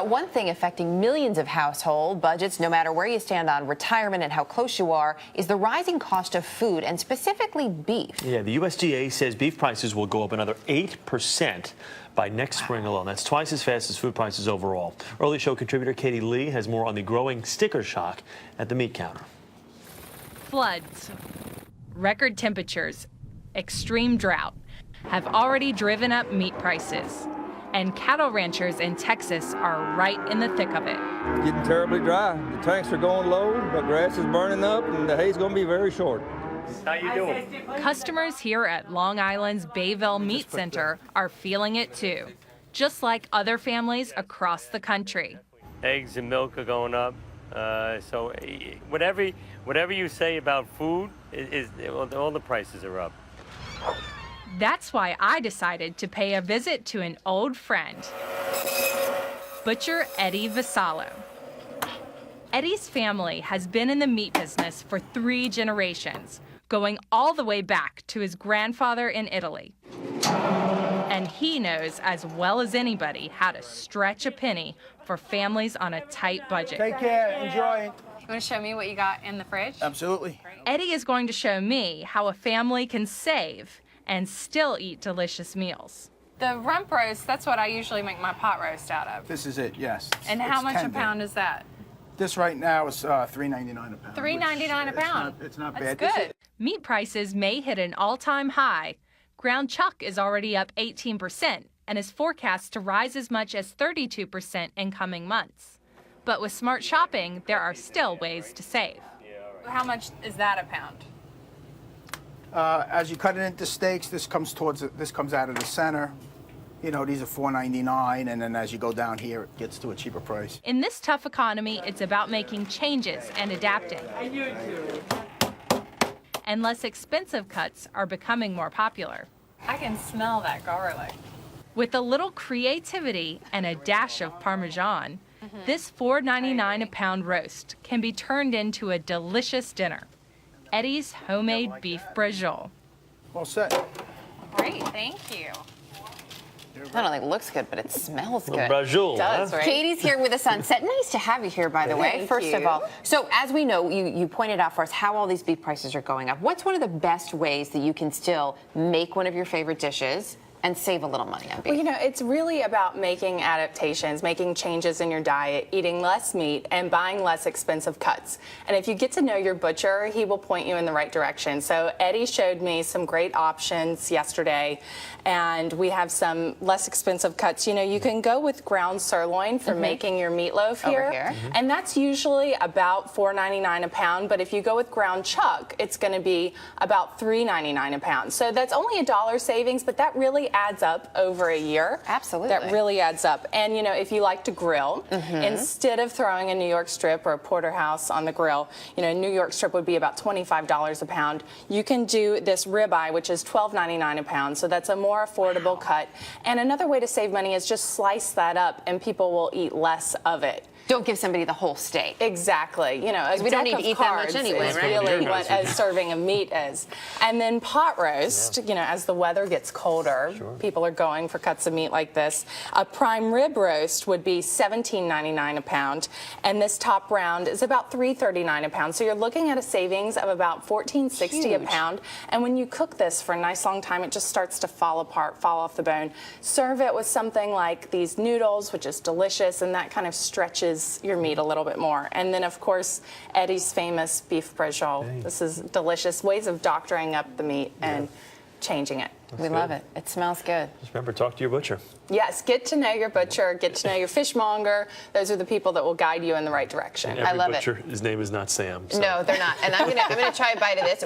One thing affecting millions of household budgets, no matter where you stand on retirement and how close you are, is the rising cost of food, and specifically beef. Yeah, the USDA says beef prices will go up another 8% by next spring alone. That's twice as fast as food prices overall. Early show contributor Katie Lee has more on the growing sticker shock at the meat counter. Floods, record temperatures, extreme drought have already driven up meat prices. And cattle ranchers in Texas are right in the thick of it. Getting terribly dry. The tanks are going low, the grass is burning up, and the hay's going to be very short. How you doing? Customers here at Long Island's Bayville Meat Center are feeling it too, just like other families across the country. Eggs and milk are going up, so whatever you say about food, all the prices are up. That's why I decided to pay a visit to an old friend, Butcher Eddie Vassallo. Eddie's family has been in the meat business for 3 generations, going all the way back to his grandfather in Italy. And he knows as well as anybody how to stretch a penny for families on a tight budget. Take care, enjoy. You want to show me what you got in the fridge? Absolutely. Eddie is going to show me how a family can save and still eat delicious meals. The rump roast, that's what I usually make my pot roast out of. This is it, yes. And how much a pound is that? This right now is $3.99 a pound. $3.99 a pound. It's not That's bad. good. Meat prices may hit an all-time high. Ground chuck is already up 18% and is forecast to rise as much as 32% in coming months. But with smart shopping, there are still ways to save. How much is that a pound? As you cut it into steaks, this comes out of the center. You know, these are $4.99, and then as you go down here, it gets to a cheaper price. In this tough economy, it's about making changes and adapting. And less expensive cuts are becoming more popular. I can smell that garlic. With a little creativity and a dash of Parmesan, this $4.99 a pound roast can be turned into a delicious dinner. Eddie's homemade beef braciole. All set. Great, thank you. Not only looks good, but it smells good. Braciole, It does, huh? right? Katie's here with us on set. Nice to have you here, by the way, Thank first of you. all. So as we know, you pointed out for us how all these beef prices are going up. What's one of the best ways that you can still make one of your favorite dishes and save a little money on beef? Well, you know, it's really about making adaptations, making changes in your diet, eating less meat, and buying less expensive cuts. And if you get to know your butcher, he will point you in the right direction. So Eddie showed me some great options yesterday, and we have some less expensive cuts. You know, you can go with ground sirloin for making your meatloaf here. And that's usually about $4.99 a pound, but if you go with ground chuck, it's going to be about $3.99 a pound. So that's only $1 savings, but that really adds up over a year. Absolutely. That really adds up. And, you know, if you like to grill, instead of throwing a New York strip or a porterhouse on the grill, you know, a New York strip would be about $25 a pound. You can do this ribeye, which is $12.99 a pound. So that's a more affordable cut. And another way to save money is just slice that up and people will eat less of it. Don't give somebody the whole steak. Exactly. You know, we don't need to eat that much anyway, is right? really what a serving of meat is. And then pot roast, you know, as the weather gets colder, people are going for cuts of meat like this. A prime rib roast would be $17.99 a pound, and this top round is about $3.39 a pound. So you're looking at a savings of about $14.60 a pound. And when you cook this for a nice long time, it just starts to fall apart, fall off the bone. Serve it with something like these noodles, which is delicious, and that kind of stretches your meat a little bit more. And then, of course, Eddie's famous beef braciole. This is delicious. Ways of doctoring up the meat and changing it. We love it. It smells good. Just remember, talk to your butcher. Yes, get to know your butcher, get to know your fishmonger. Those are the people that will guide you in the right direction. And every I love it. butcher, his name is not Sam. So. No, they're not. And I'm gonna try a bite of this.